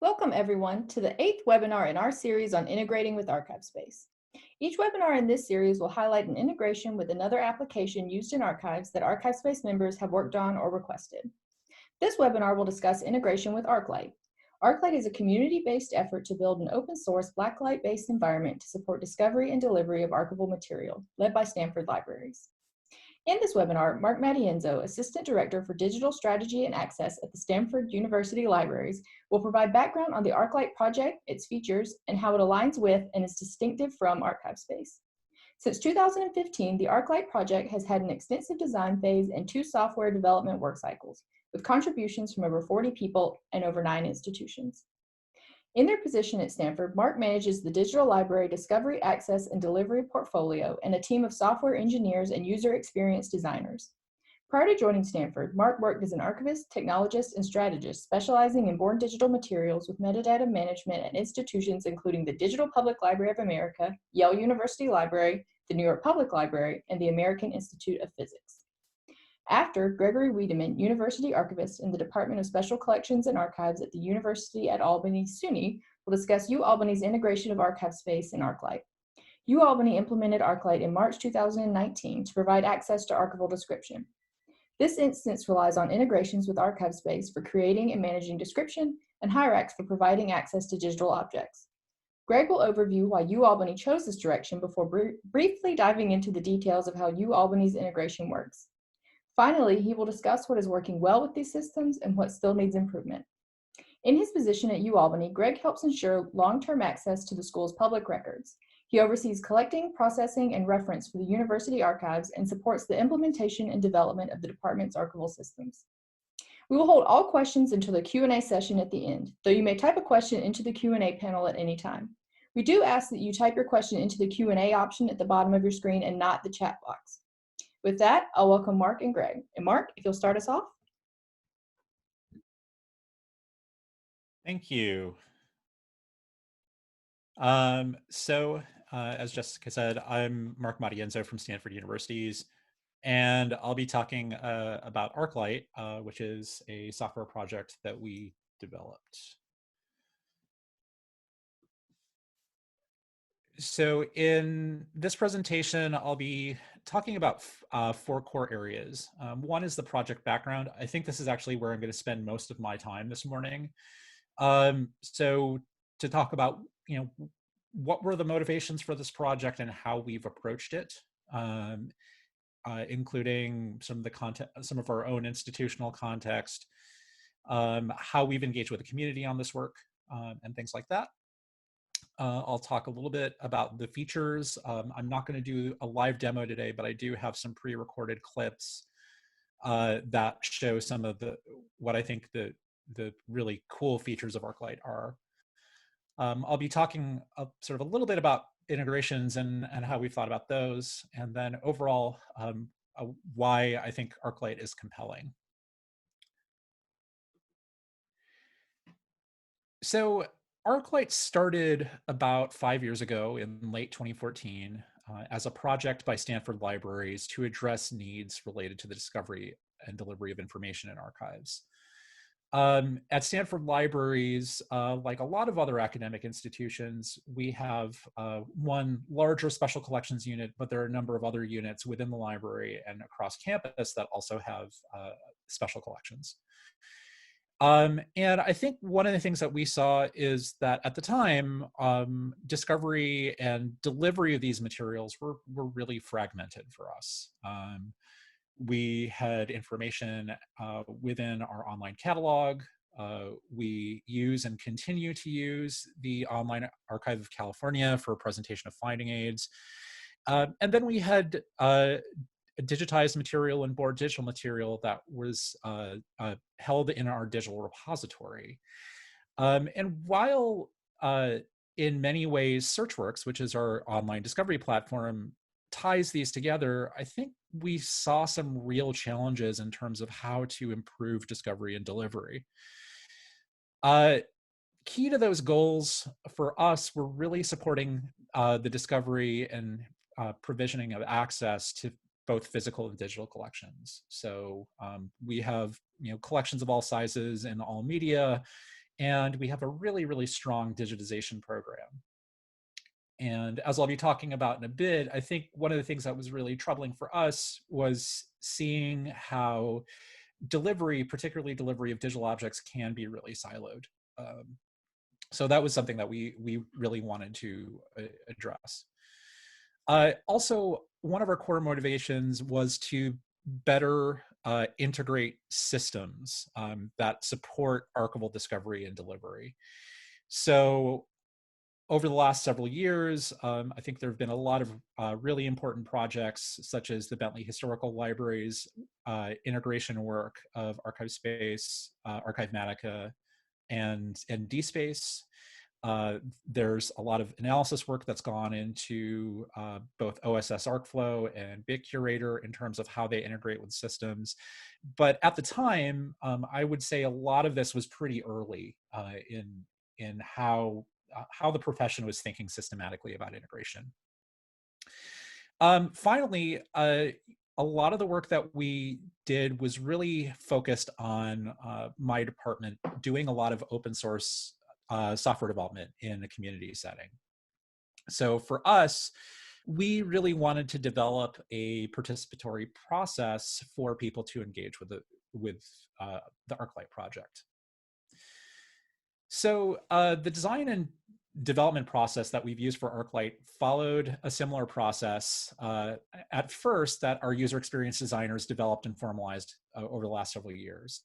Welcome everyone to the 8th webinar in our series on integrating with ArchivesSpace. Each webinar in this series will highlight an integration with another application used in archives that ArchivesSpace members have worked on or requested. This webinar will discuss integration with ArcLight. ArcLight is a community-based effort to build an open-source Blacklight-based environment to support discovery and delivery of archival material, led by Stanford Libraries. In this webinar, Mark Matienzo, Assistant Director for Digital Strategy and Access at the Stanford University Libraries, will provide background on the ArcLight project, its features, and how it aligns with and is distinctive from ArchivesSpace. Since 2015, the ArcLight project has had an extensive design phase and 2 software development work cycles, with contributions from over 40 people and over 9 institutions. In their position at Stanford, Mark manages the digital library discovery, access, and delivery portfolio and a team of software engineers and user experience designers. Prior to joining Stanford, Mark worked as an archivist, technologist, and strategist, specializing in born digital materials with metadata management at institutions including the Digital Public Library of America, Yale University Library, the New York Public Library, and the American Institute of Physics. After, Gregory Wiedemann, University Archivist in the Department of Special Collections and Archives at the University at Albany, SUNY, will discuss UAlbany's integration of ArchivesSpace and ArcLight. UAlbany implemented ArcLight in March 2019 to provide access to archival description. This instance relies on integrations with ArchivesSpace for creating and managing description and hierarchs for providing access to digital objects. Greg will overview why UAlbany chose this direction before briefly diving into the details of how UAlbany's integration works. Finally, he will discuss what is working well with these systems and what still needs improvement. In his position at UAlbany, Greg helps ensure long-term access to the school's public records. He oversees collecting, processing, and reference for the university archives and supports the implementation and development of the department's archival systems. We will hold all questions until the Q&A session at the end, though you may type a question into the Q&A panel at any time. We do ask that you type your question into the Q&A option at the bottom of your screen and not the chat box. With that, I'll welcome Mark and Greg. And Mark, if you'll start us off. Thank you. As Jessica said, I'm Mark Matienzo from Stanford Universities, and I'll be talking about ArcLight, which is a software project that we developed. So in this presentation, I'll be talking about 4 core areas. One is the project background. I think this is actually where I'm going to spend most of my time this morning. So to talk about, what were the motivations for this project and how we've approached it, including some of the content, some of our own institutional context, how we've engaged with the community on this work, and things like that. I'll talk a little bit about the features. I'm not going to do a live demo today, but I do have some pre-recorded clips that show some of what I think the really cool features of ArcLight are. I'll be talking sort of a little bit about integrations and how we've thought about those, and then overall why I think ArcLight is compelling. So ArcLight started about 5 years ago in late 2014 as a project by Stanford Libraries to address needs related to the discovery and delivery of information in archives. At Stanford Libraries, like a lot of other academic institutions, we have one larger special collections unit, but there are a number of other units within the library and across campus that also have special collections. And I think one of the things that we saw is that at the time, discovery and delivery of these materials were really fragmented for us. We had information within our online catalog. We use and continue to use the Online Archive of California for presentation of finding aids. And then we had digitized material and board digital material that was held in our digital repository. And while in many ways SearchWorks, which is our online discovery platform, ties these together, I think we saw some real challenges in terms of how to improve discovery and delivery. Key to those goals for us were really supporting the discovery and provisioning of access to both physical and digital collections. So we have collections of all sizes and all media, And we have a really, really strong digitization program. And as I'll be talking about in a bit, I think one of the things that was really troubling for us was seeing how delivery, particularly delivery of digital objects, can be really siloed. So that was something that we really wanted to address. Also, one of our core motivations was to better integrate systems that support archival discovery and delivery. So over the last several years, I think there have been a lot of really important projects, such as the Bentley Historical Libraries integration work of ArchivesSpace, Archivematica, and DSpace. There's a lot of analysis work that's gone into both OSS ArcFlow and BitCurator in terms of how they integrate with systems. But at the time, I would say a lot of this was pretty early in how the profession was thinking systematically about integration. Finally, a lot of the work that we did was really focused on my department doing a lot of open source software development in a community setting. So for us, we really wanted to develop a participatory process for people to engage with the ArcLight project. So the design and development process that we've used for ArcLight followed a similar process at first that our user experience designers developed and formalized over the last several years.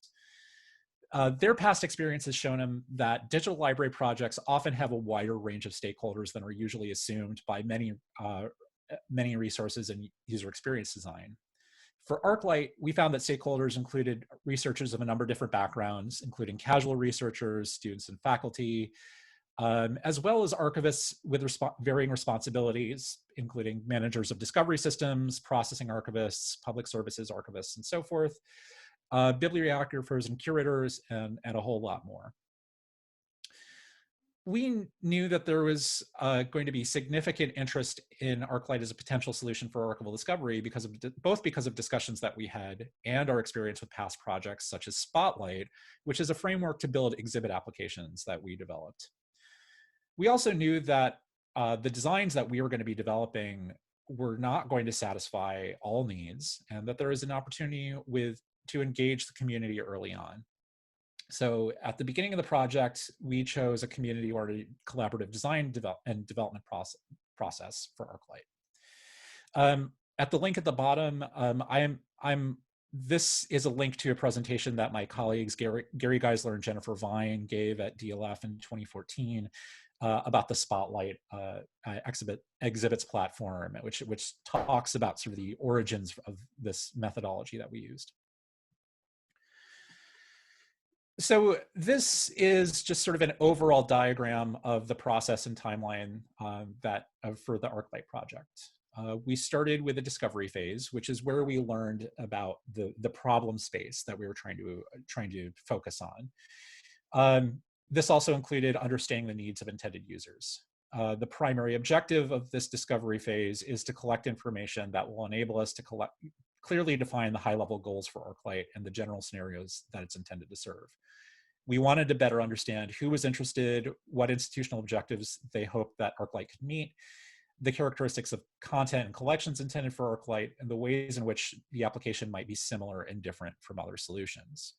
Their past experience has shown them that digital library projects often have a wider range of stakeholders than are usually assumed by many resources in user experience design. For ArcLight, we found that stakeholders included researchers of a number of different backgrounds, including casual researchers, students and faculty, as well as archivists with varying responsibilities, including managers of discovery systems, processing archivists, public services archivists, and so forth, bibliographers and curators, and a whole lot more. We knew that there was going to be significant interest in ArcLight as a potential solution for archival discovery both because of discussions that we had and our experience with past projects such as Spotlight, which is a framework to build exhibit applications that we developed. We also knew that the designs that we were going to be developing were not going to satisfy all needs, and that there is an opportunity to engage the community early on. So at the beginning of the project, we chose a community-oriented collaborative design and development process for ArcLight. At the link at the bottom, this is a link to a presentation that my colleagues Gary Geisler and Jennifer Vine gave at DLF in 2014 about the Spotlight exhibits platform, which talks about sort of the origins of this methodology that we used. So this is just sort of an overall diagram of the process and timeline for the ArcLight project. We started with a discovery phase, which is where we learned about the problem space that we were trying to focus on. This also included understanding the needs of intended users. The primary objective of this discovery phase is to collect information that will enable us to clearly define the high-level goals for ArcLight and the general scenarios that it's intended to serve. We wanted to better understand who was interested, what institutional objectives they hoped that ArcLight could meet, the characteristics of content and collections intended for ArcLight, and the ways in which the application might be similar and different from other solutions.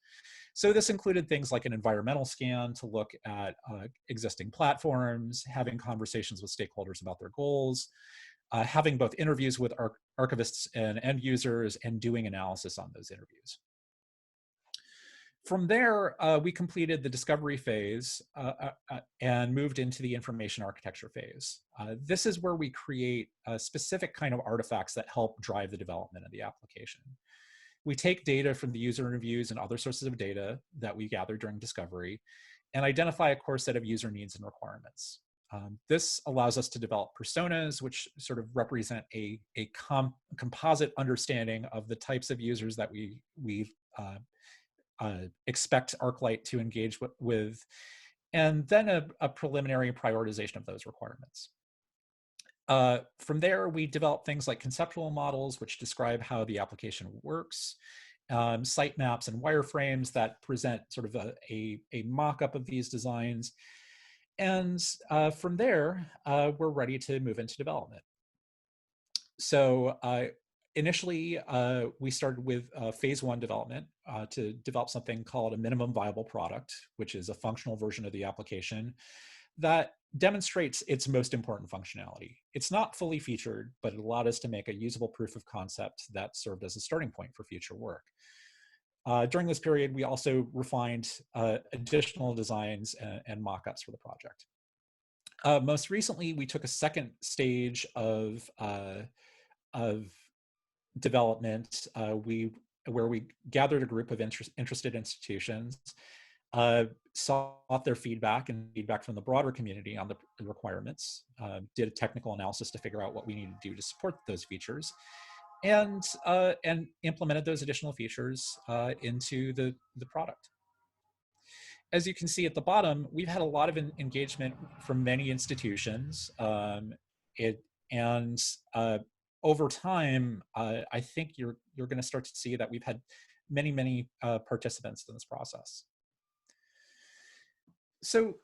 So this included things like an environmental scan to look at existing platforms, having conversations with stakeholders about their goals, having both interviews with archivists and end users, and doing analysis on those interviews. From there, we completed the discovery phase and moved into the information architecture phase. This is where we create a specific kind of artifacts that help drive the development of the application. We take data from the user interviews and other sources of data that we gather during discovery and identify a core set of user needs and requirements. This allows us to develop personas, which sort of represent a composite understanding of the types of users that we expect ArcLight to engage with, and then a preliminary prioritization of those requirements. From there, we develop things like conceptual models, which describe how the application works, sitemaps and wireframes that present sort of a mock-up of these designs. And from there, we're ready to move into development. So initially, we started with phase 1 development to develop something called a minimum viable product, which is a functional version of the application that demonstrates its most important functionality. It's not fully featured, but it allowed us to make a usable proof of concept that served as a starting point for future work. During this period, we also refined additional designs and mock-ups for the project. Most recently, we took a second stage of development where we gathered a group of interested institutions, sought their feedback and feedback from the broader community on the requirements, did a technical analysis to figure out what we need to do to support those features, and implemented those additional features into the product. As you can see at the bottom, we've had a lot of engagement from many institutions. Over time, I think you're going to start to see that we've had many participants in this process. So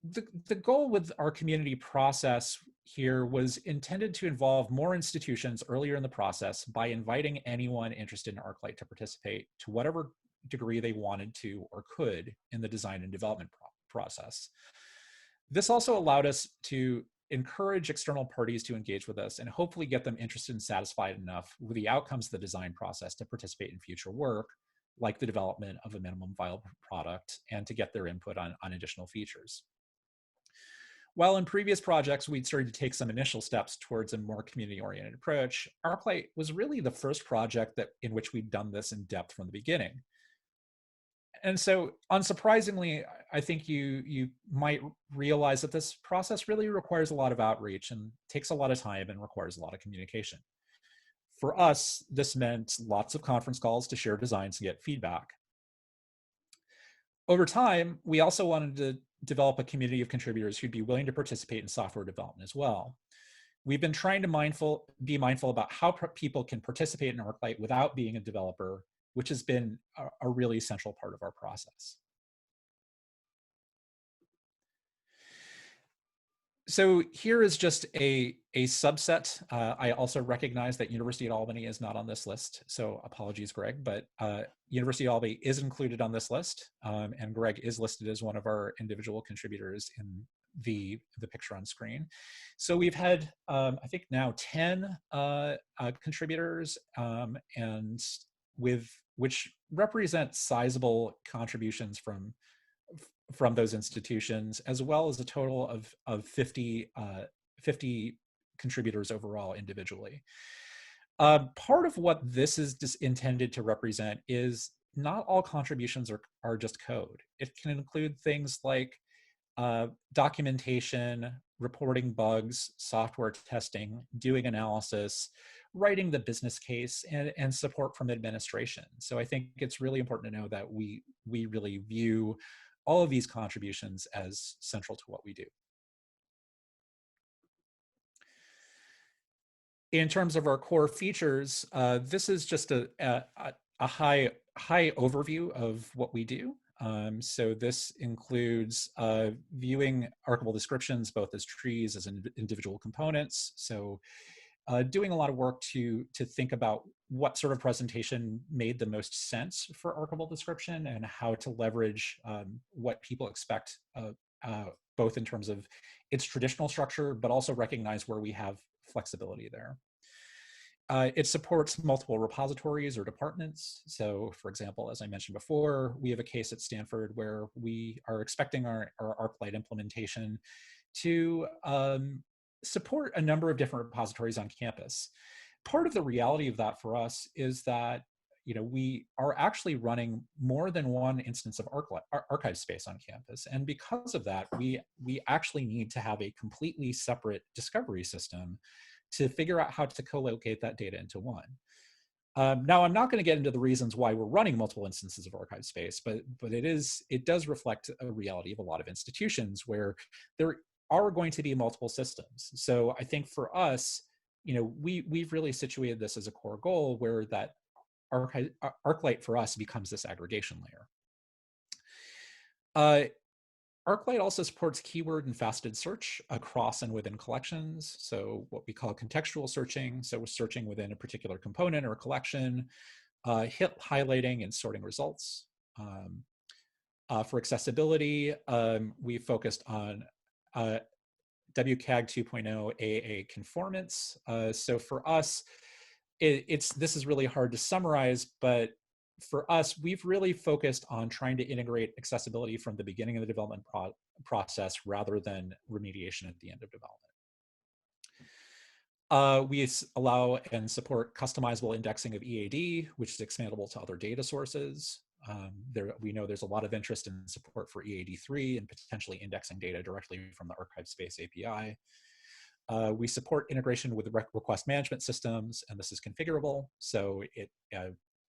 the goal with our community process here was intended to involve more institutions earlier in the process by inviting anyone interested in ArcLight to participate to whatever degree they wanted to or could in the design and development process. This also allowed us to encourage external parties to engage with us and hopefully get them interested and satisfied enough with the outcomes of the design process to participate in future work, like the development of a minimum viable product, and to get their input on additional features. While in previous projects, we'd started to take some initial steps towards a more community-oriented approach, ArcLight was really the first project in which we'd done this in depth from the beginning. And so, unsurprisingly, I think you might realize that this process really requires a lot of outreach and takes a lot of time and requires a lot of communication. For us, this meant lots of conference calls to share designs and get feedback. Over time, we also wanted to develop a community of contributors who'd be willing to participate in software development as well. We've been trying to be mindful about how people can participate in ArcLight without being a developer, which has been a really essential part of our process. So here is just a subset. I also recognize that University of Albany is not on this list, so apologies, Greg, but University of Albany is included on this list, and Greg is listed as one of our individual contributors in the picture on screen. So we've had, I think now 10 contributors, and which represent sizable contributions from those institutions, as well as a total of 50 contributors overall individually. Part of what this is intended to represent is not all contributions are just code. It can include things like documentation, reporting bugs, software testing, doing analysis, writing the business case, and support from administration. So I think it's really important to know that we really view all of these contributions as central to what we do. In terms of our core features, this is just a high overview of what we do. So this includes viewing archival descriptions both as trees as individual components. So doing a lot of work to think about what sort of presentation made the most sense for archival description and how to leverage what people expect, both in terms of its traditional structure, but also recognize where we have flexibility there. It supports multiple repositories or departments. So for example, as I mentioned before, we have a case at Stanford where we are expecting our ArcLight implementation to support a number of different repositories on campus. Part of the reality of that for us is that we are actually running more than one instance of ArchivesSpace on campus. And because of that, we actually need to have a completely separate discovery system to figure out how to co-locate that data into one. Now, I'm not going to get into the reasons why we're running multiple instances of ArchivesSpace, but it does reflect a reality of a lot of institutions where there are going to be multiple systems. So I think for us, we've really situated this as a core goal where that ArcLight for us becomes this aggregation layer. ArcLight also supports keyword and faceted search across and within collections. So what we call contextual searching. So we're searching within a particular component or a collection, hit highlighting and sorting results. For accessibility, we focused on WCAG 2.0 AA conformance. So for us, this is really hard to summarize, but for us, we've really focused on trying to integrate accessibility from the beginning of the development process rather than remediation at the end of development. We allow and support customizable indexing of EAD, which is expandable to other data sources. We know there's a lot of interest in support for EAD3 and potentially indexing data directly from the ArchivesSpace API. We support integration with request management systems, and this is configurable. So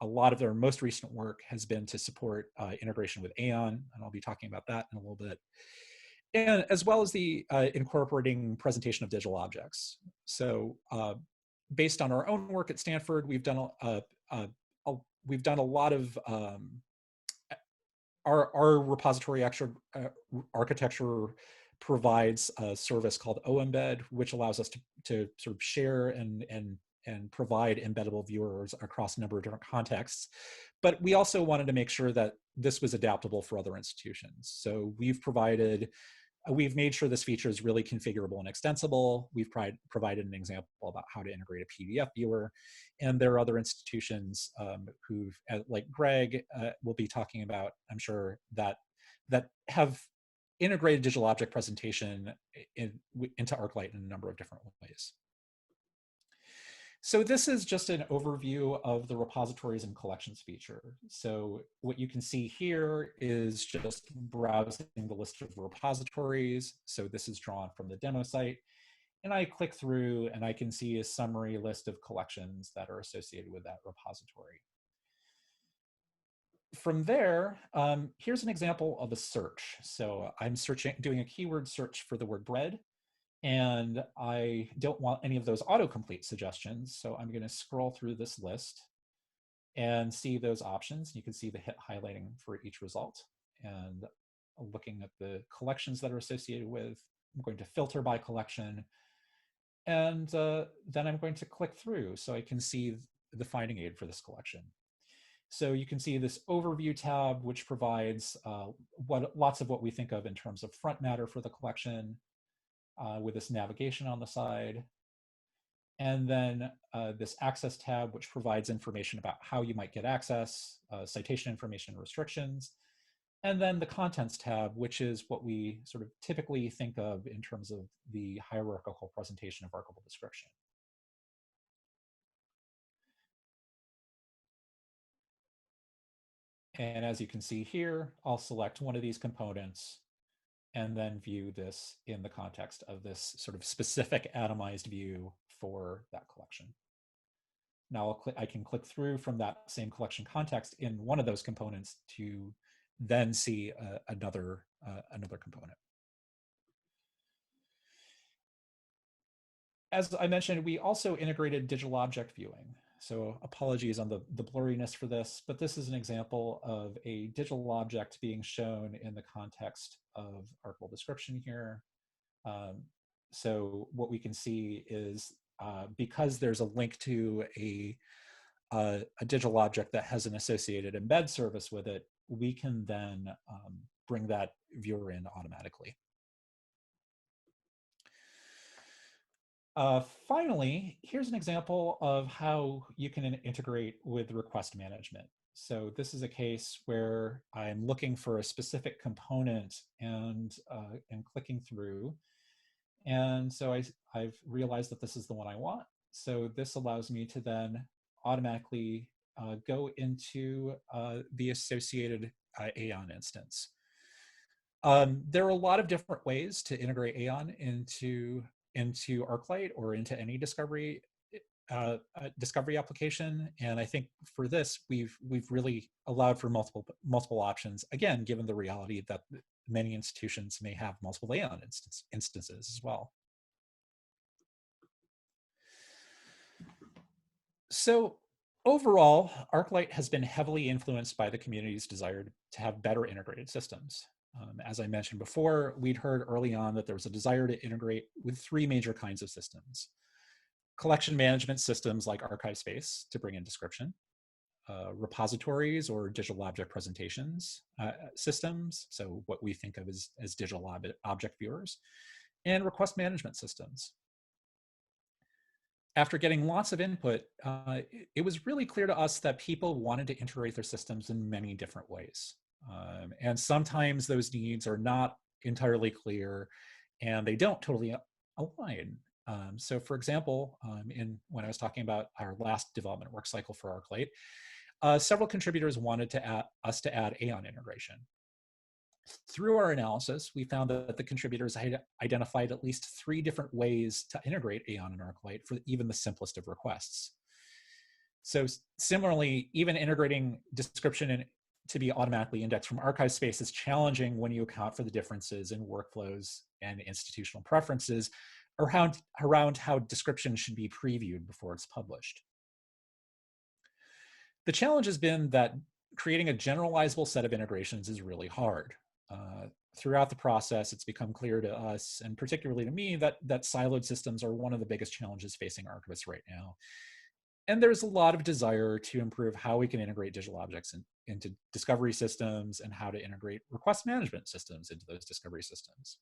a lot of their most recent work has been to support integration with Aeon, and I'll be talking about that in a little bit. And as well as the incorporating presentation of digital objects. So based on our own work at Stanford, we've done a lot of our repository architecture provides a service called OEmbed, which allows us to sort of share and provide embeddable viewers across a number of different contexts. But we also wanted to make sure that this was adaptable for other institutions. So we've made sure this feature is really configurable and extensible. We've provided an example about how to integrate a PDF viewer. And there are other institutions like Greg will be talking about, I'm sure, that have integrated digital object presentation into ArcLight in a number of different ways. So this is just an overview of the repositories and collections feature. So what you can see here is just browsing the list of repositories. So this is drawn from the demo site. And I click through and I can see a summary list of collections that are associated with that repository. From there, here's an example of a search. So I'm doing a keyword search for the word bread. And I don't want any of those autocomplete suggestions. So I'm going to scroll through this list and see those options. You can see the hit highlighting for each result. And looking at the collections that are associated with, I'm going to filter by collection. And then I'm going to click through so I can see the finding aid for this collection. So you can see this overview tab, which provides lots of what we think of in terms of front matter for the collection. With this navigation on the side. And then this access tab, which provides information about how you might get access, citation information restrictions. And then the contents tab, which is what we sort of typically think of in terms of the hierarchical presentation of archival description. And as you can see here, I'll select one of these components and then view this in the context of this sort of specific atomized view for that collection. Now I can click through from that same collection context in one of those components to then see another component. As I mentioned, we also integrated digital object viewing. So apologies on the blurriness for this, but this is an example of a digital object being shown in the context of archival description here. So what we can see is because there's a link to a digital object that has an associated embed service with it, we can then bring that viewer in automatically. Finally, here's an example of how you can integrate with request management. So this is a case where I'm looking for a specific component and clicking through. And so I've realized that this is the one I want. So this allows me to then automatically go into the associated Aeon instance. There are a lot of different ways to integrate Aeon into ArcLight or into any discovery application, and I think for this we've really allowed for multiple options. Again, given the reality that many institutions may have multiple Aeon instances as well. So Overall, ArcLight has been heavily influenced by the community's desire to have better integrated systems. As I mentioned before, we'd heard early on that there was a desire to integrate with three major kinds of systems: collection management systems like ArchivesSpace to bring in description, repositories or digital object presentations systems, so what we think of as digital object viewers, and request management systems. After getting lots of input, it was really clear to us that people wanted to integrate their systems in many different ways. And sometimes those needs are not entirely clear and they don't totally align. So for example, when I was talking about our last development work cycle for ArcLight, several contributors wanted us to add Aeon integration. Through our analysis, we found that the contributors had identified at least 3 different ways to integrate Aeon and ArcLight for even the simplest of requests. So similarly, even integrating description to be automatically indexed from ArchivesSpace is challenging when you account for the differences in workflows and institutional preferences around how description should be previewed before it's published. The challenge has been that creating a generalizable set of integrations is really hard. Throughout the process, it's become clear to us, and particularly to me, that siloed systems are one of the biggest challenges facing archivists right now. And there's a lot of desire to improve how we can integrate digital objects into discovery systems and how to integrate request management systems into those discovery systems.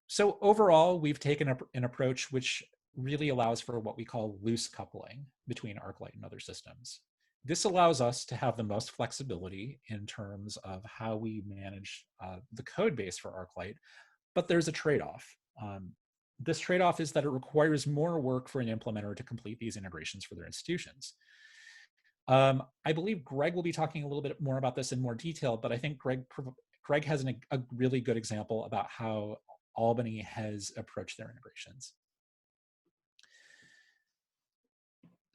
So overall, we've taken an approach which really allows for what we call loose coupling between ArcLight and other systems. This allows us to have the most flexibility in terms of how we manage the code base for ArcLight, but there's a trade-off. This trade-off is that it requires more work for an implementer to complete these integrations for their institutions. I believe Greg will be talking a little bit more about this in more detail, but I think Greg has a really good example about how Albany has approached their integrations.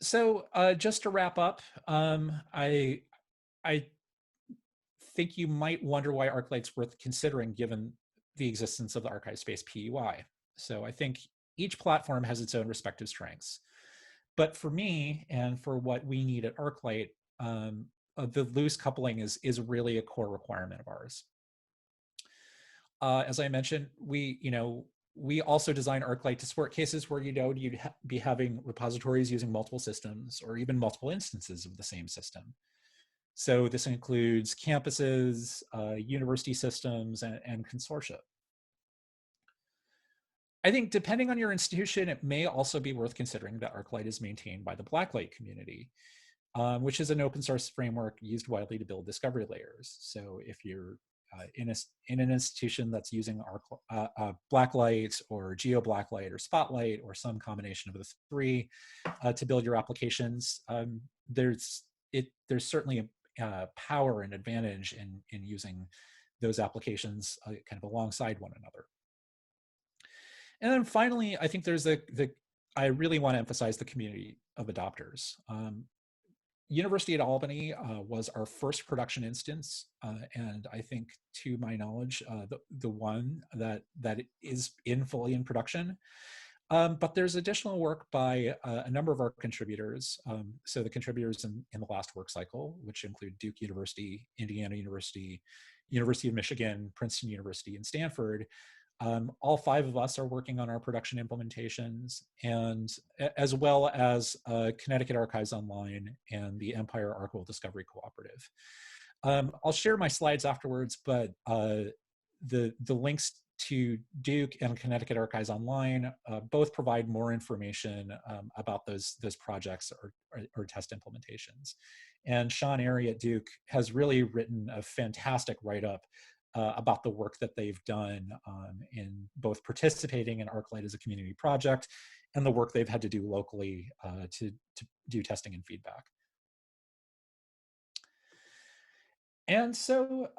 So just to wrap up, I think you might wonder why ArcLight's worth considering given the existence of the ArchivesSpace PUI. So I think each platform has its own respective strengths. But for me, and for what we need at ArcLight, the loose coupling is really a core requirement of ours. As I mentioned, we also design ArcLight to support cases where you'd be having repositories using multiple systems or even multiple instances of the same system. So this includes campuses, university systems, and consortia. I think depending on your institution, it may also be worth considering that ArcLight is maintained by the Blacklight community, which is an open source framework used widely to build discovery layers. So if you're in an institution that's using Blacklight or GeoBlacklight or Spotlight or some combination of the 3 to build your applications, there's certainly a power and advantage in using those applications kind of alongside one another. And then finally, I think there's I really want to emphasize the community of adopters. University at Albany was our first production instance, and I think, to my knowledge, the one that is fully in production. But there's additional work by a number of our contributors. So the contributors in the last work cycle, which include Duke University, Indiana University, University of Michigan, Princeton University, and Stanford. All 5 of us are working on our production implementations, and as well as Connecticut Archives Online and the Empire Archival Discovery Cooperative. I'll share my slides afterwards, but the links to Duke and Connecticut Archives Online both provide more information about those projects or test implementations. And Sean Airy at Duke has really written a fantastic write-up about the work that they've done in both participating in ArcLight as a community project and the work they've had to do locally to do testing and feedback. And so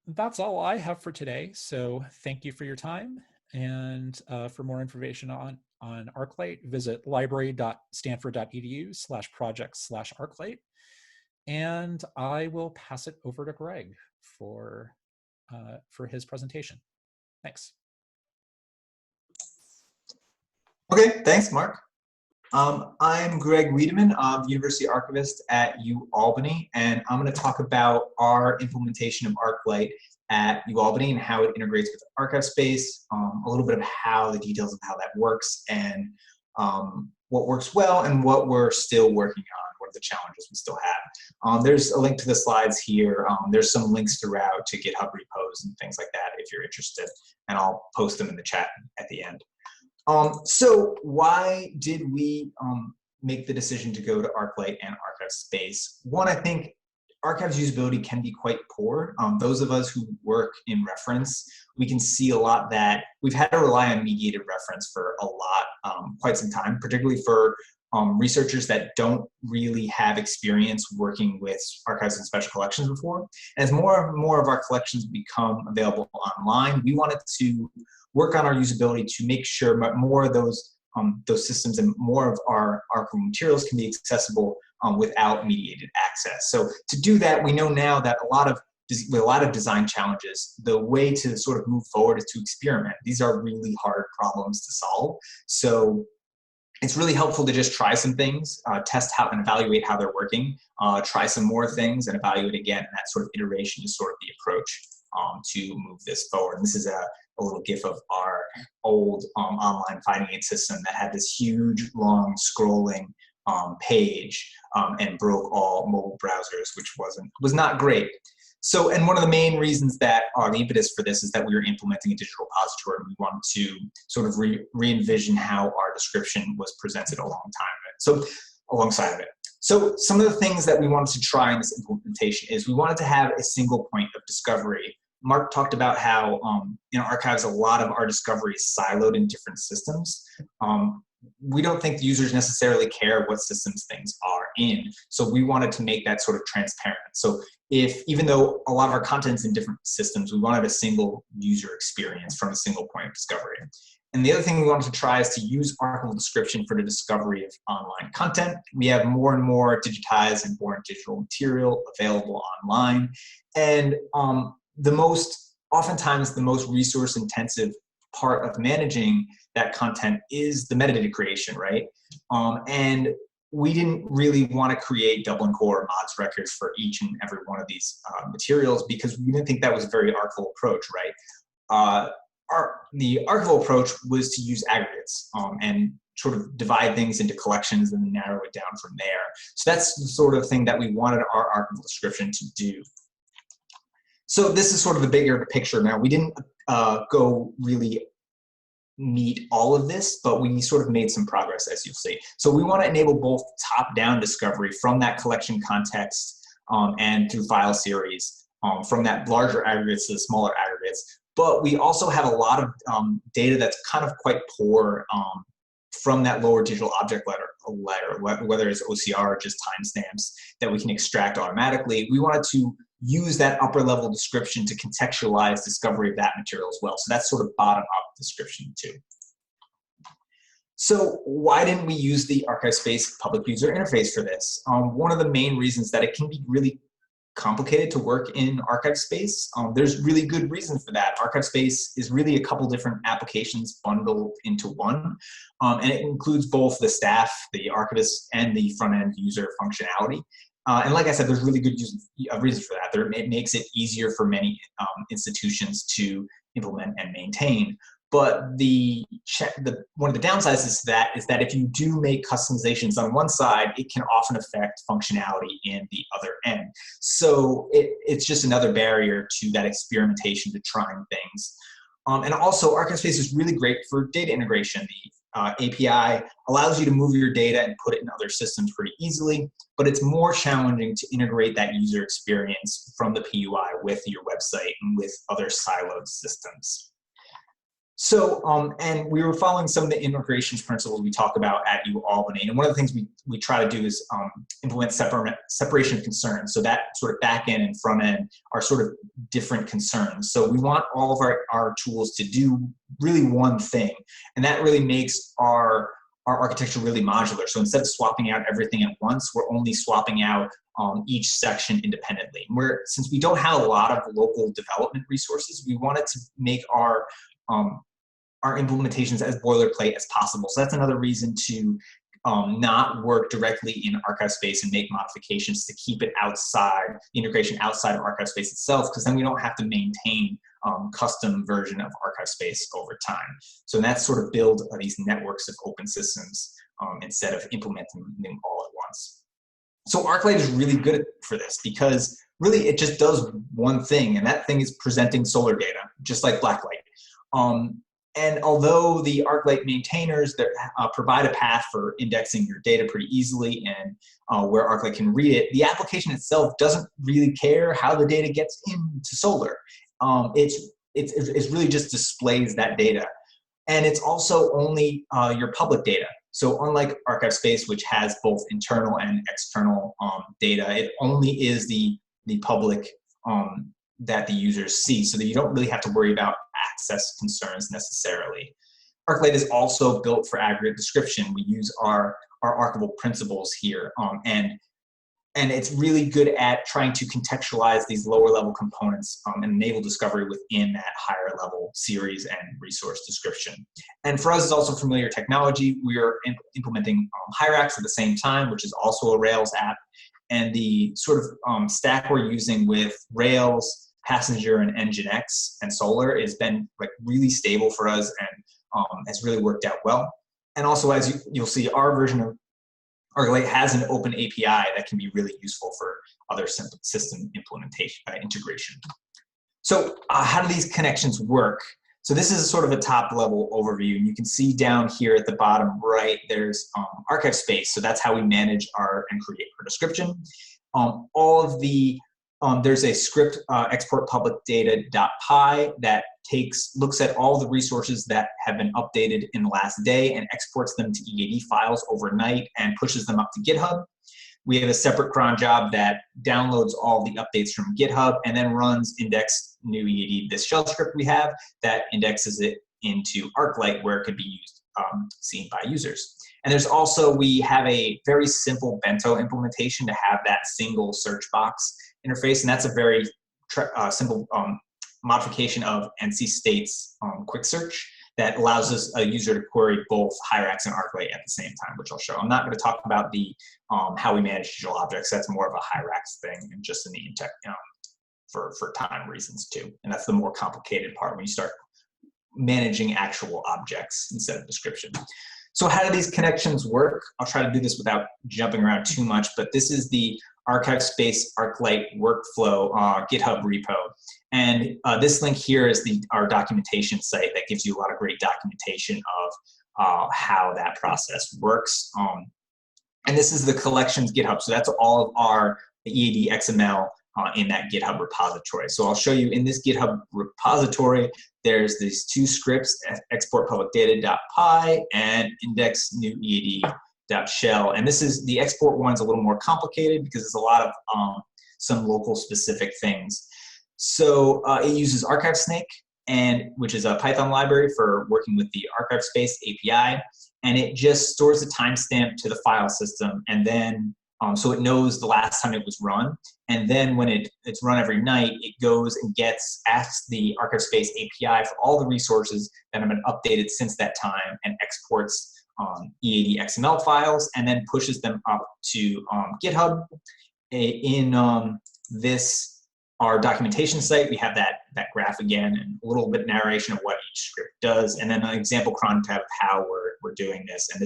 that's all I have for today. So thank you for your time. And for more information on ArcLight, visit library.stanford.edu/projects/ArcLight. And I will pass it over to Greg for his presentation. Thanks. Okay, thanks, Mark. I'm Greg Wiedemann, University Archivist at UAlbany, and I'm going to talk about our implementation of ArcLight at UAlbany and how it integrates with ArchivesSpace, a little bit of how the details of how that works, and what works well and what we're still working on, what are the challenges we still have. There's a link to the slides here. There's some links throughout to GitHub repos and things like that if you're interested, and I'll post them in the chat at the end. So why did we make the decision to go to ArcLight and ArchivesSpace? One, I think archives usability can be quite poor. Those of us who work in reference, we can see a lot that we've had to rely on mediated reference for a lot, quite some time, particularly for researchers that don't really have experience working with archives and special collections before. As more and more of our collections become available online, we wanted to work on our usability to make sure more of those systems and more of our archival materials can be accessible without mediated access. So to do that, we know now that with a lot of design challenges, the way to sort of move forward is to experiment. These are really hard problems to solve. So it's really helpful to just try some things, test how and evaluate how they're working, try some more things and evaluate again. And that sort of iteration is sort of the approach to move this forward. And this is a little GIF of our old online finding aid system that had this huge, long, scrolling page and broke all mobile browsers, which was not great. So, and one of the main reasons that the impetus for this is that we were implementing a digital repository, and we wanted to sort of re-envision how our description was presented alongside of it. So some of the things that we wanted to try in this implementation is we wanted to have a single point of discovery. Mark talked about how in archives, a lot of our discovery is siloed in different systems. We don't think the users necessarily care what systems things are in. So we wanted to make that sort of transparent. So even though a lot of our content's in different systems, we wanted a single user experience from a single point of discovery. And the other thing we wanted to try is to use archival description for the discovery of online content. We have more and more digitized and born digital material available online. And oftentimes the most resource intensive part of managing that content is the metadata creation, right? And we didn't really want to create Dublin Core mods records for each and every one of these materials because we didn't think that was a very archival approach, right? The archival approach was to use aggregates and sort of divide things into collections and narrow it down from there. So that's the sort of thing that we wanted our archival description to do. So this is sort of the bigger picture now. We didn't go really meet all of this, but we sort of made some progress, as you'll see. So we want to enable both top-down discovery from that collection context and through file series, from that larger aggregates to the smaller aggregates. But we also have a lot of data that's kind of quite poor from that lower digital object layer, whether it's OCR or just timestamps that we can extract automatically. We wanted to use that upper level description to contextualize discovery of that material as well. So that's sort of bottom up description too. So why didn't we use the ArchivesSpace public user interface for this? One of the main reasons that it can be really complicated to work in ArchivesSpace. There's really good reason for that. ArchivesSpace is really a couple different applications bundled into one, and it includes both the staff, the archivist, and the front-end user functionality. And like I said, there's really good reasons for that. It makes it easier for many institutions to implement and maintain. But one of the downsides is that if you do make customizations on one side, it can often affect functionality in the other end. So it's just another barrier to that experimentation, to trying things. And also, ArchivesSpace is really great for data integration. The API allows you to move your data and put it in other systems pretty easily, but it's more challenging to integrate that user experience from the PUI with your website and with other siloed systems. So, and we were following some of the integrations principles we talk about at UAlbany, and one of the things we try to do is implement separation of concerns. So that sort of back end and front end are sort of different concerns. So we want all of our tools to do really one thing, and that really makes our architecture really modular. So instead of swapping out everything at once, we're only swapping out each section independently. Since we don't have a lot of local development resources, we wanted to make our implementations as boilerplate as possible. So that's another reason to not work directly in ArchivesSpace and make modifications to keep it outside, integration outside of ArchivesSpace itself, because then we don't have to maintain custom version of ArchivesSpace over time. So that's sort of build these networks of open systems instead of implementing them all at once. So ArcLight is really good for this because really it just does one thing, and that thing is presenting solar data, just like Blacklight. And although the ArcLight maintainers that provide a path for indexing your data pretty easily and where ArcLight can read it, the application itself doesn't really care how the data gets into Solar. It really just displays that data. And it's also only your public data. So unlike ArchivesSpace, which has both internal and external data, it only is the public that the users see, so that you don't really have to worry about access concerns necessarily. ArcLight is also built for aggregate description. We use our archival principles here, and it's really good at trying to contextualize these lower level components and enable discovery within that higher level series and resource description. And for us, it's also familiar technology. We are implementing Hyrax at the same time, which is also a Rails app. And the sort of stack we're using with Rails, Passenger, and Nginx and Solar has been like really stable for us and has really worked out well. And also, as you'll see, our version of ArcLight has an open API that can be really useful for other system implementation integration. So how do these connections work? So this is sort of a top level overview. You can see down here at the bottom right, there's ArchivesSpace. So that's how we manage and create our description. All of the, there's a script export public data.py that looks at all the resources that have been updated in the last day and exports them to EAD files overnight and pushes them up to GitHub. We have a separate cron job that downloads all the updates from GitHub and then runs index new EAD, this shell script we have that indexes it into ArcLight where it could be used, seen by users. And there's also, we have a very simple bento implementation to have that single search box interface, and that's a very simple modification of NC State's quick search that allows us a user to query both Hyrax and ArcLight at the same time, which I'll show. I'm not going to talk about the how we manage digital objects. That's more of a Hyrax thing, and just in the tech for time reasons too. And that's the more complicated part when you start managing actual objects instead of description. So how do these connections work? I'll try to do this without jumping around too much, but this is the ArchivesSpace ArcLight workflow GitHub repo. And this link here is our documentation site that gives you a lot of great documentation of how that process works. And this is the collections GitHub. So that's all of our EAD XML in that GitHub repository. So I'll show you in this GitHub repository, there's these two scripts, export public data.py and index new EAD.shell. And this is, the export one's a little more complicated because it's a lot of some local specific things. So it uses ArchiveSnake, which is a Python library for working with the ArchivesSpace API. And it just stores the timestamp to the file system, and then so it knows the last time it was run. And then when it's run every night, it goes and asks the ArchivesSpace API for all the resources that have been updated since that time and exports EAD XML files and then pushes them up to GitHub. In our documentation site, we have that graph again and a little bit of narration of what each script does, and then an example cron tab of how we're doing this. And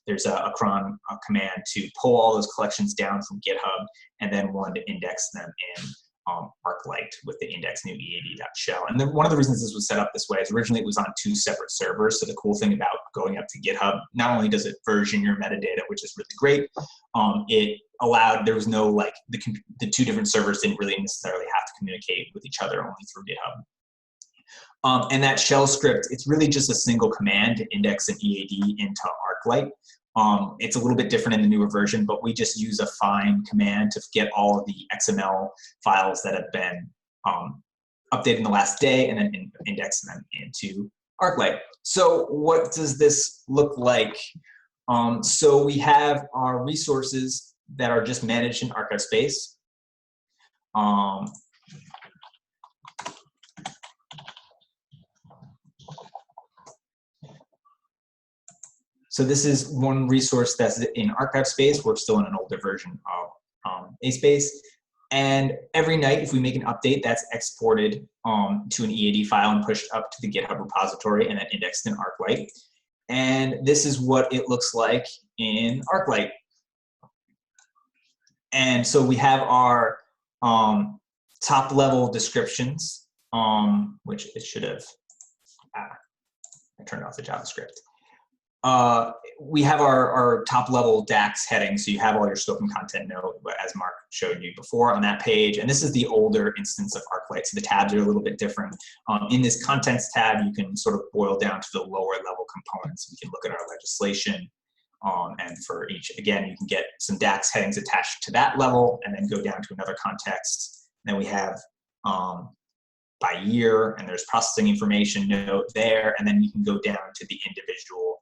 there's a cron command to pull all those collections down from GitHub and then one to index them in ArcLight with the index new EAD.shell. And then one of the reasons this was set up this way is originally it was on 2 separate servers. So the cool thing about going up to GitHub, not only does it version your metadata, which is really great, it allowed, there was no like, the 2 different servers didn't really necessarily have to communicate with each other, only through GitHub. And that shell script, it's really just a single command to index an EAD into ArcLight. It's a little bit different in the newer version, but we just use a find command to get all of the XML files that have been updated in the last day and then index them into ArcLight. So what does this look like? So we have our resources that are just managed in ArchivesSpace. So this is one resource that's in ArchivesSpace. We're still in an older version of ASpace. And every night, if we make an update, that's exported to an EAD file and pushed up to the GitHub repository and then indexed in ArcLight. And this is what it looks like in ArcLight. And so we have our top level descriptions, which it should have, I turned off the JavaScript. We have our top level DAX heading, so you have all your scope and content node, as Mark showed you before on that page. And this is the older instance of ArcLight, so the tabs are a little bit different. In this contents tab, you can sort of boil down to the lower level components. We can look at our legislation, and for each, again, you can get some DAX headings attached to that level, and then go down to another context. And then we have by year, and there's processing information node there, and then you can go down to the individual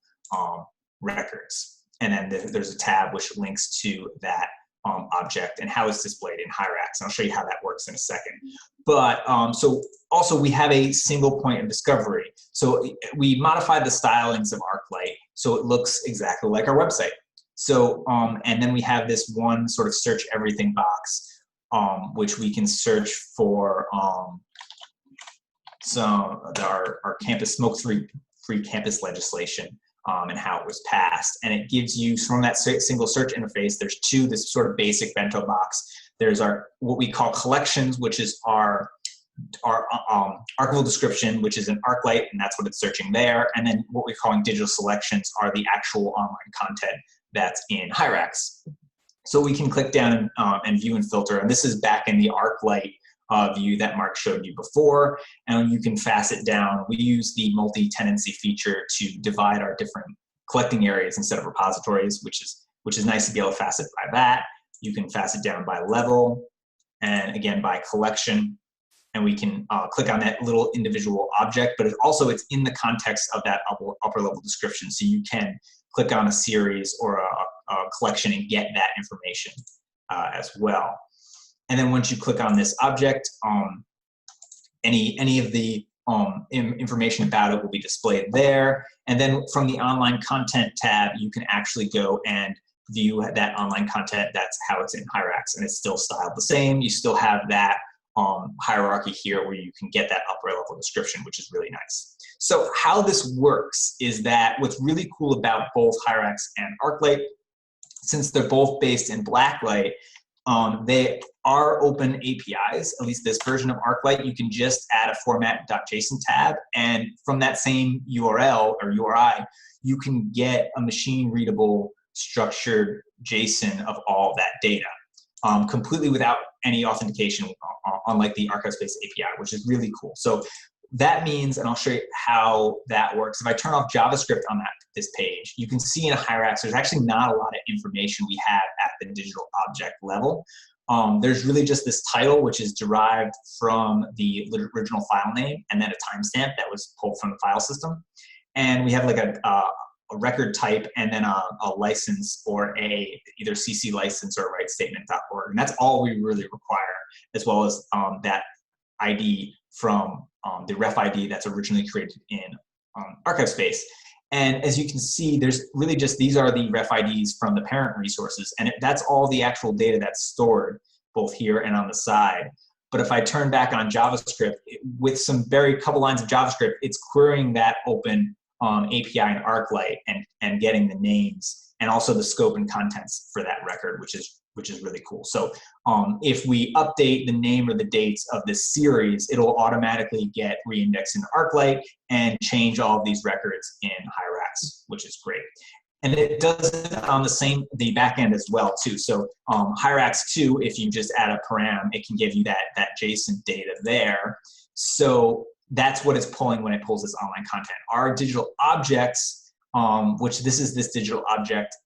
records. And then there's a tab which links to that object and how it's displayed in Hyrax. And I'll show you how that works in a second. But so also we have a single point of discovery. So we modified the stylings of ArcLight so it looks exactly like our website. So, and then we have this one sort of search everything box, which we can search for our campus smoke-free campus legislation. And how it was passed. And it gives you, from that single search interface, there's two, this sort of basic bento box. There's our, what we call collections, which is our archival description, which is in ArcLight, and that's what it's searching there. And then what we're calling digital selections are the actual online content that's in Hyrax. So we can click down and view and filter, and this is back in the ArcLight view that Mark showed you before, and you can facet down. We use the multi-tenancy feature to divide our different collecting areas instead of repositories, which is nice to be able to facet by that. You can facet down by level, and again by collection, and we can click on that little individual object, but it's in the context of that upper level description, so you can click on a series or a collection and get that information as well. And then once you click on this object, any of the information about it will be displayed there. And then from the online content tab, you can actually go and view that online content. That's how it's in Hyrax, and it's still styled the same. You still have that hierarchy here where you can get that upper level description, which is really nice. So how this works is that what's really cool about both Hyrax and ArcLight, since they're both based in Blacklight, they are open APIs. At least this version of ArcLight, you can just add a format.json tab, and from that same URL or URI, you can get a machine-readable structured JSON of all that data, completely without any authentication, unlike the ArchivesSpace API, which is really cool. So that means, and I'll show you how that works. If I turn off JavaScript on this page, you can see in Hyrax, there's actually not a lot of information we have at the digital object level. There's really just this title, which is derived from the original file name, and then a timestamp that was pulled from the file system. And we have like a record type, and then a license, or either CC license or write statement.org. And that's all we really require, as well as that ID from the ref ID that's originally created in ArchivesSpace. And as you can see, there's really just, these are the ref IDs from the parent resources, and that's all the actual data that's stored both here and on the side. But if I turn back on JavaScript, with some couple lines of JavaScript, it's querying that open API in ArcLight and getting the names and also the scope and contents for that record, which is really cool. So if we update the name or the dates of this series, it'll automatically get re-indexed into ArcLight and change all of these records in Hyrax, which is great. And it does it on the back end as well too. So Hyrax 2, if you just add a param, it can give you that JSON data there. So that's what it's pulling when it pulls this online content. Our digital objects, which this is this digital object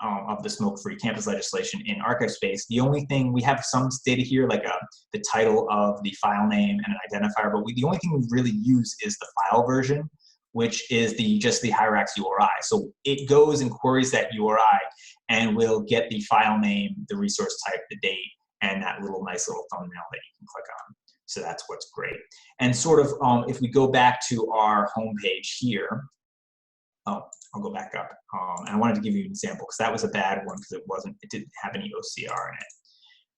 of the smoke-free campus legislation in ArchivesSpace. The only thing, we have some data here, like the title of the file name and an identifier, but the only thing we really use is the file version, which is just the Hyrax URI. So it goes and queries that URI and will get the file name, the resource type, the date, and that nice little thumbnail that you can click on. So that's what's great. And sort of, if we go back to our homepage here, Oh, I'll go back up. And I wanted to give you an example because that was a bad one because it didn't have any OCR in it.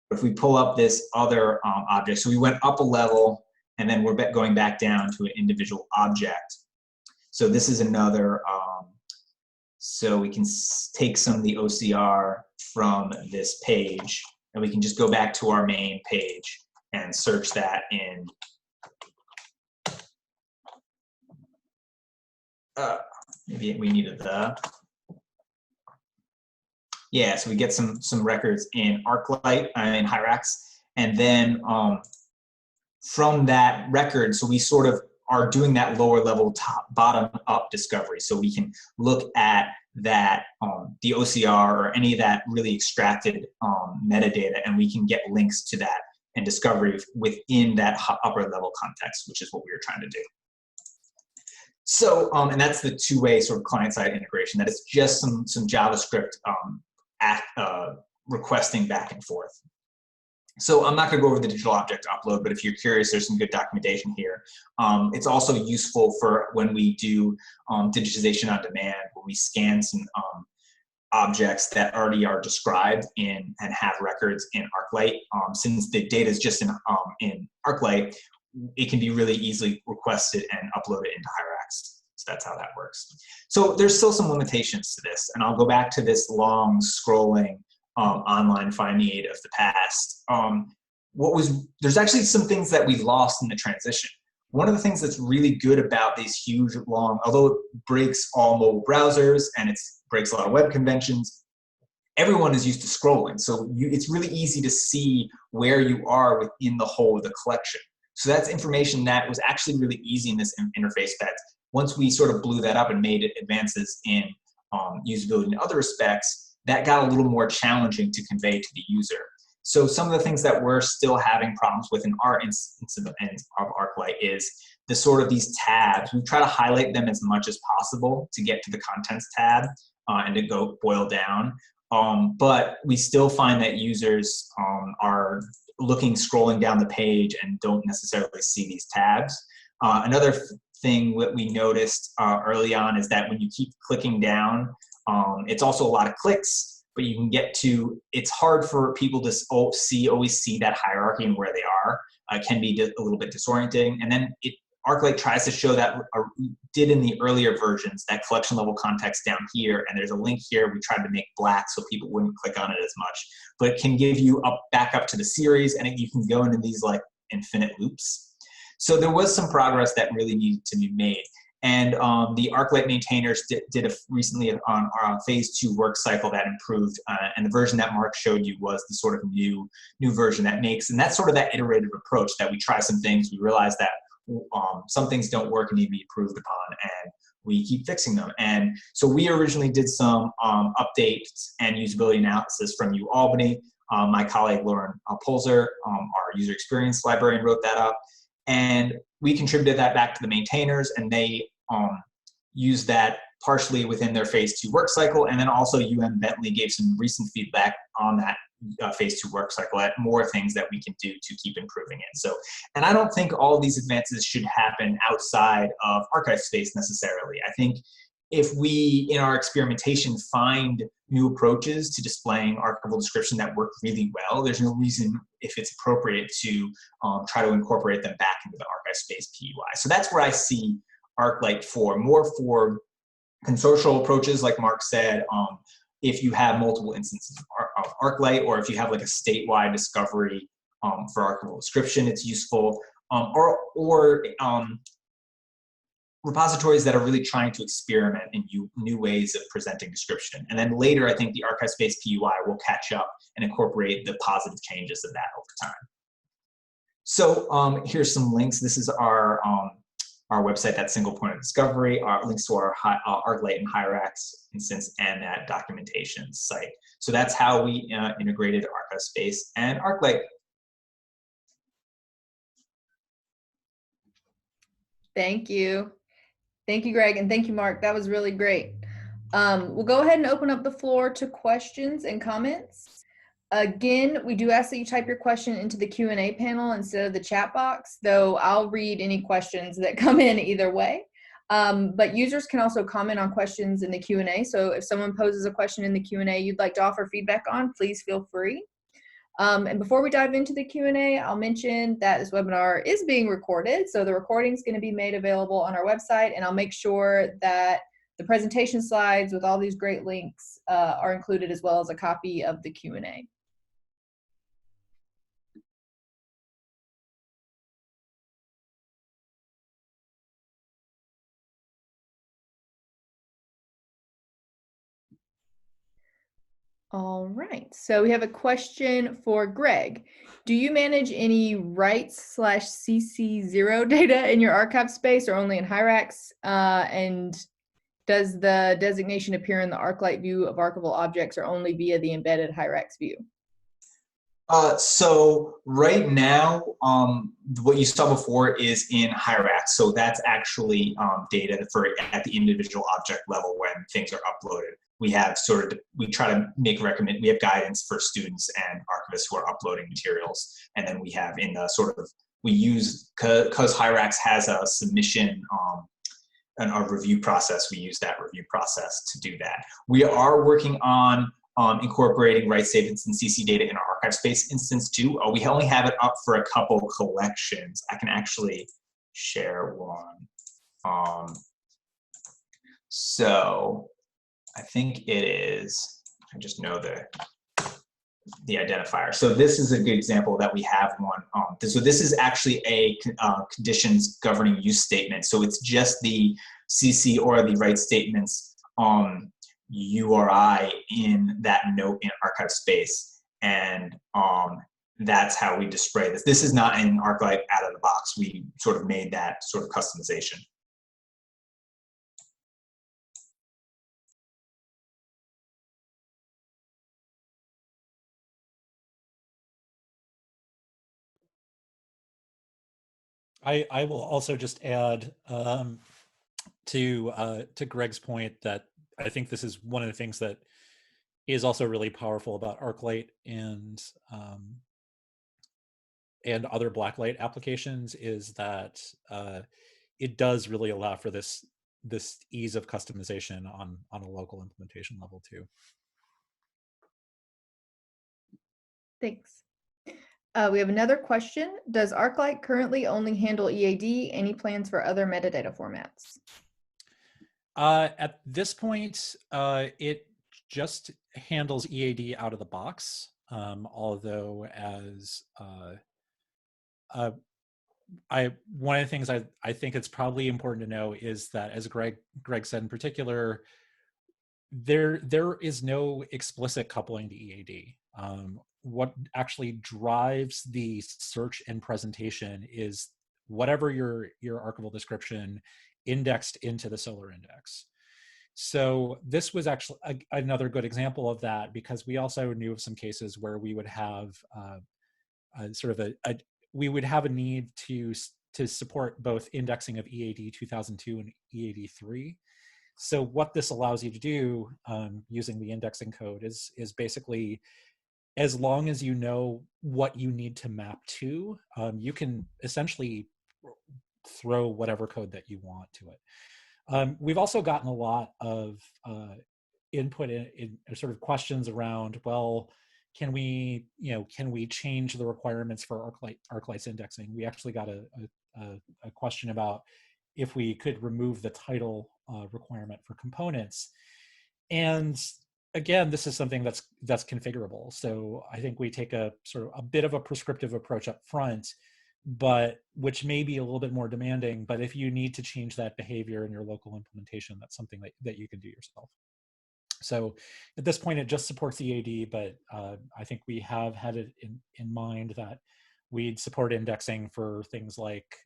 But if we pull up this other object, so we went up a level and then we're going back down to an individual object. So this is another, so we can take some of the OCR from this page and we can just go back to our main page and search that in maybe we needed the, yeah, so we get some records in ArcLight and Hyrax, and then from that record, so we sort of are doing that lower level bottom up discovery. So we can look at that, the OCR or any of that really extracted metadata, and we can get links to that and discovery within that upper level context, which is what we were trying to do. So, and that's the two-way sort of client-side integration. That is just some JavaScript requesting back and forth. So I'm not going to go over the digital object upload, but if you're curious, there's some good documentation here. It's also useful for when we do digitization on demand, when we scan some objects that already are described in and have records in ArcLight. Since the data is just in ArcLight, it can be really easily requested and uploaded into Hyrax. So that's how that works. So there's still some limitations to this, and I'll go back to this long scrolling online finding aid of the past. There's actually some things that we lost in the transition. One of the things that's really good about these huge, long, although it breaks all mobile browsers and it breaks a lot of web conventions, everyone is used to scrolling. So it's really easy to see where you are within the whole of the collection. So that's information that was actually really easy in this interface that once we sort of blew that up and made it advances in usability in other respects, that got a little more challenging to convey to the user. So some of the things that we're still having problems with in our instance of ArcLight is the sort of these tabs. We try to highlight them as much as possible to get to the contents tab and to go boil down. But we still find that users are scrolling down the page and don't necessarily see these tabs. Another thing that we noticed early on is that when you keep clicking down, it's also a lot of clicks, but you can get to, it's hard for people to always see that hierarchy and where they are. It can be a little bit disorienting. And then ArcLight tries to show that, did in the earlier versions, that collection level context down here, and there's a link here we tried to make black so people wouldn't click on it as much, but it can give you back up to the series, and you can go into these like infinite loops. So there was some progress that really needed to be made. And the ArcLight maintainers did recently on our phase 2 work cycle that improved, and the version that Mark showed you was the sort of new version that makes, and that's sort of that iterative approach that we try some things, we realize that some things don't work and need to be improved upon, and we keep fixing them. And so we originally did some updates and usability analysis from UAlbany. My colleague Lauren Polzer, our user experience librarian, wrote that up, and we contributed that back to the maintainers, and they used that partially within their phase 2 work cycle, and then also Bentley gave some recent feedback on that phase 2 work cycle at more things that we can do to keep improving it. So, and I don't think all of these advances should happen outside of ArchivesSpace necessarily. I think if we, in our experimentation, find new approaches to displaying archival description that work really well, there's no reason, if it's appropriate, to try to incorporate them back into the ArchivesSpace PUI. So that's where I see ArcLight more for consortial approaches, like Mark said. If you have multiple instances of ArcLight, or if you have like a statewide discovery for archival description, it's useful. Or repositories that are really trying to experiment in new ways of presenting description. And then later, I think the ArchivesSpace PUI will catch up and incorporate the positive changes of that over time. So here's some links. This is our website, that single point of discovery, our links to our ArcLight and Hyrax instance, and that documentation site. So that's how we integrated ArchivesSpace and ArcLight. Thank you. Thank you, Greg, and thank you, Mark. That was really great. We'll go ahead and open up the floor to questions and comments. Again, we do ask that you type your question into the Q&A panel instead of the chat box, though I'll read any questions that come in either way. But users can also comment on questions in the Q&A. So if someone poses a question in the Q&A you'd like to offer feedback on, please feel free. And before we dive into the Q&A, I'll mention that this webinar is being recorded. So the recording is going to be made available on our website, and I'll make sure that the presentation slides with all these great links are included, as well as a copy of the Q&A. All right, so we have a question for Greg. Do you manage any writes/CC0 data in your archive space or only in Hyrax? And does the designation appear in the ArcLight view of archival objects or only via the embedded Hyrax view? So right now, what you saw before is in Hyrax. So that's actually data for at the individual object level when things are uploaded. We have we try to make we have guidance for students and archivists who are uploading materials. And then we have in the we use, because Hyrax has a submission and a review process, we use that review process to do that. We are working on incorporating write statements and CC data in our ArchivesSpace instance too. We only have it up for a couple collections. I can actually share one. So I think it is, I just know the identifier. So this is a good example that we have one. So this is actually a conditions governing use statement. So it's just the CC or the write statements URI in that note in ArchivesSpace, and that's how we display this. This is not in ArcLight out of the box. We sort of made that sort of customization. I will also just add to Greg's point that I think this is one of the things that is also really powerful about ArcLight and other Blacklight applications is that it does really allow for this ease of customization on a local implementation level too. Thanks. We have another question. Does ArcLight currently only handle EAD? Any plans for other metadata formats? At this point, it just handles EAD out of the box, although as one of the things I think it's probably important to know is that, as Greg said in particular, there is no explicit coupling to EAD. What actually drives the search and presentation is whatever your archival description indexed into the Solr index. So this was actually another good example of that, because we also knew of some cases where we would have we would have a need to support both indexing of EAD 2002 and EAD 3. So what this allows you to do using the indexing code is basically, as long as you know what you need to map to, you can essentially throw whatever code that you want to it. We've also gotten a lot of input in sort of questions around, well, can we change the requirements for ArcLight's indexing? We actually got a question about if we could remove the title requirement for components. And again, this is something that's configurable. So I think we take a sort of a bit of a prescriptive approach up front, but which may be a little bit more demanding. But if you need to change that behavior in your local implementation, that's something that you can do yourself. So at this point, it just supports EAD, but I think we have had it in mind that we'd support indexing for things like,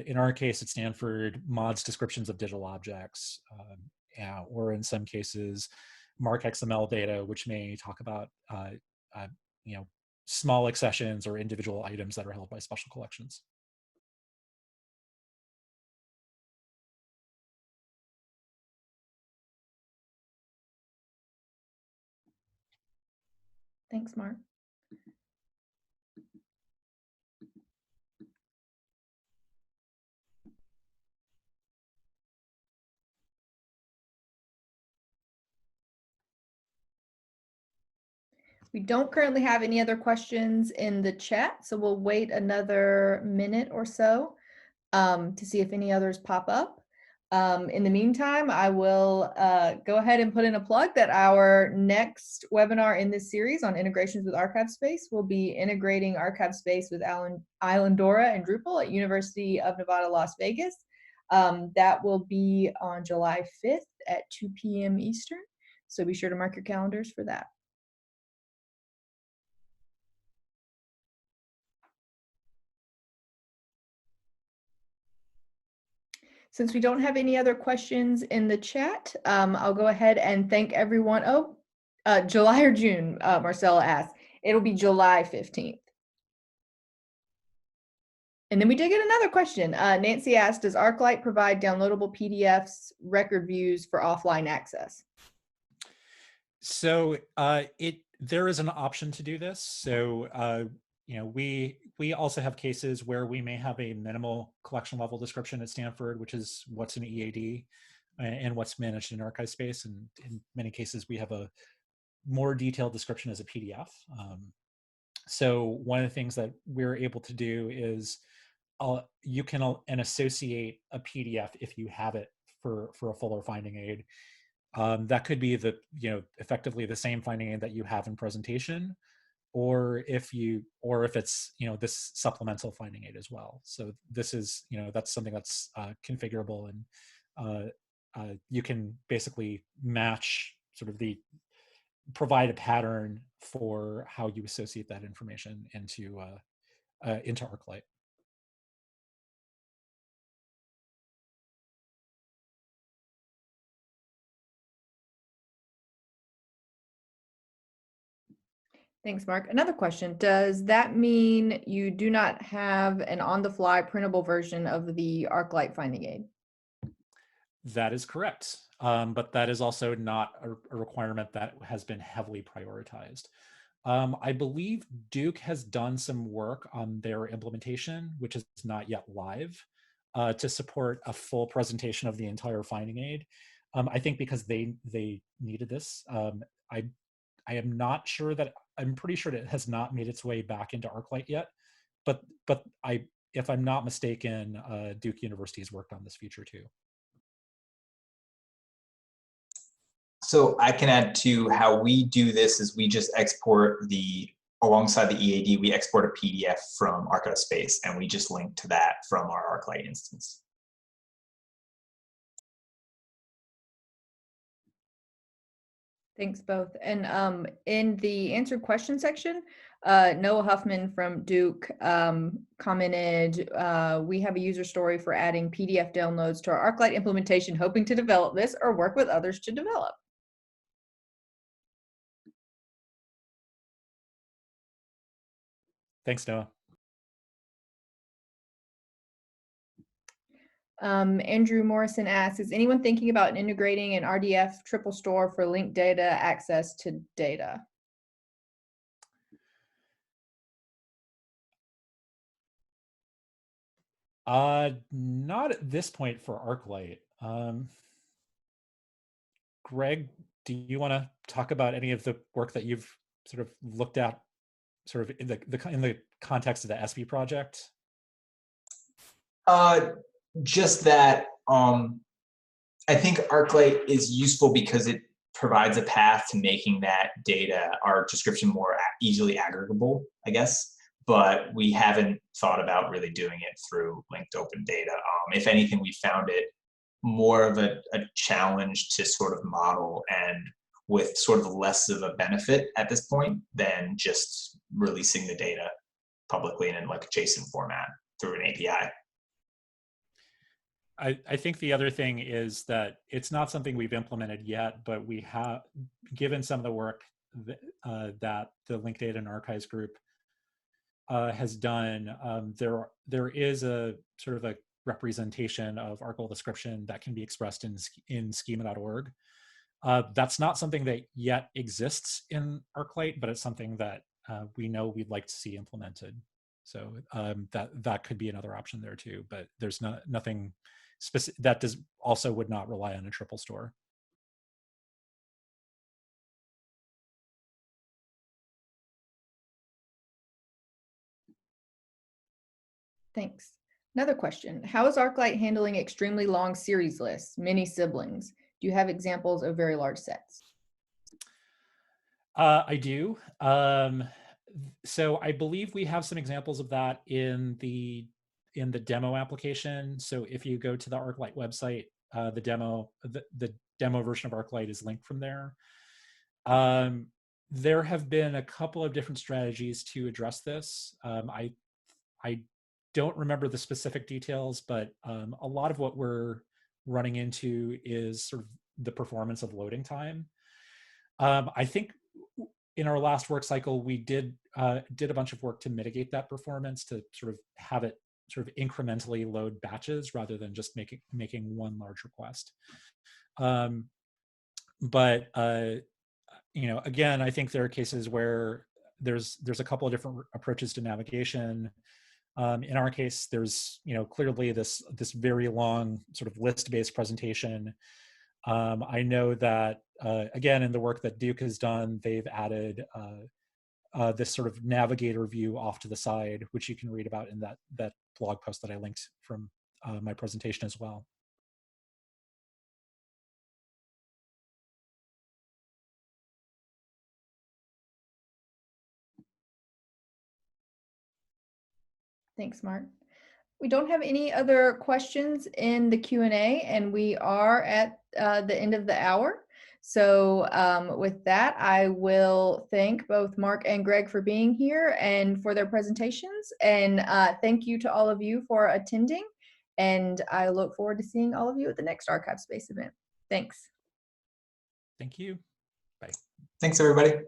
in our case at Stanford, mods descriptions of digital objects, or in some cases, MARC XML data, which may talk about small accessions or individual items that are held by special collections. Thanks, Mark. We don't currently have any other questions in the chat, so we'll wait another minute or so to see if any others pop up. In the meantime, I will go ahead and put in a plug that our next webinar in this series on integrations with ArchivesSpace will be integrating ArchivesSpace with Islandora and Drupal at University of Nevada, Las Vegas. That will be on July 5th at 2 p.m. Eastern. So be sure to mark your calendars for that. Since we don't have any other questions in the chat, I'll go ahead and thank everyone. Oh, July or June, Marcella asked. It'll be July 15th. And then we did get another question. Nancy asked, does ArcLight provide downloadable PDFs, record views for offline access? So there is an option to do this. So you know, we also have cases where we may have a minimal collection level description at Stanford, which is what's in EAD and what's managed in ArchivesSpace. And in many cases, we have a more detailed description as a PDF. So one of the things that we're able to do is you can associate a PDF if you have it for a fuller finding aid. That could be effectively the same finding aid that you have in presentation, or if it's this supplemental finding aid as well. So this is that's something that's configurable, and you can basically match provide a pattern for how you associate that information into ArcLight. Thanks, Mark. Another question. Does that mean you do not have an on-the-fly printable version of the ArcLight finding aid? That is correct. But that is also not a requirement that has been heavily prioritized. I believe Duke has done some work on their implementation, which is not yet live, to support a full presentation of the entire finding aid. I think because they needed this. I am not sure that I'm pretty sure that it has not made its way back into ArcLight yet, but if I'm not mistaken, Duke University has worked on this feature too. So I can add to how we do this is we just export alongside the EAD, we export a PDF from ArchivesSpace, and we just link to that from our ArcLight instance. Thanks both. And in the answered question section, Noah Huffman from Duke commented, we have a user story for adding PDF downloads to our ArcLight implementation, hoping to develop this or work with others to develop. Thanks, Noah. Andrew Morrison asks, is anyone thinking about integrating an RDF triple store for linked data access to data? Not at this point for ArcLight. Greg, do you want to talk about any of the work that you've sort of looked at sort of in the context of the SB project? Just that I think ArcLight is useful because it provides a path to making that data, our description, more easily aggregable, I guess. But we haven't thought about really doing it through linked open data. If anything, we found it more of a challenge to sort of model, and with sort of less of a benefit at this point than just releasing the data publicly in like a JSON format through an API. I think the other thing is that it's not something we've implemented yet, but we have, given some of the work that the Linked Data and Archives group has done, there is a sort of a representation of archival description that can be expressed in schema.org. That's not something that yet exists in ArcLight, but it's something that we know we'd like to see implemented. So that could be another option there too, but there's nothing specific that also would not rely on a triple store. Thanks. Another question. How is ArcLight handling extremely long series lists, many siblings? Do you have examples of very large sets? I do. So I believe we have some examples of that in the demo application. So if you go to the ArcLight website, the demo version of ArcLight is linked from there. There have been a couple of different strategies to address this. I don't remember the specific details, but a lot of what we're running into is sort of the performance of loading time. I think in our last work cycle, we did a bunch of work to mitigate that performance, to sort of have it sort of incrementally load batches rather than just making one large request. But you know, again, I think there are cases where there's a couple of different approaches to navigation. In our case, there's, you know, clearly this very long sort of list-based presentation. I know that, again, in the work that Duke has done, they've added this sort of navigator view off to the side, which you can read about in that blog post that I linked from my presentation as well. Thanks, Mark. We don't have any other questions in the Q&A, and we are at the end of the hour. So with that, I will thank both Mark and Greg for being here and for their presentations. And thank you to all of you for attending. And I look forward to seeing all of you at the next ArchivesSpace event. Thanks. Thank you. Bye. Thanks, everybody.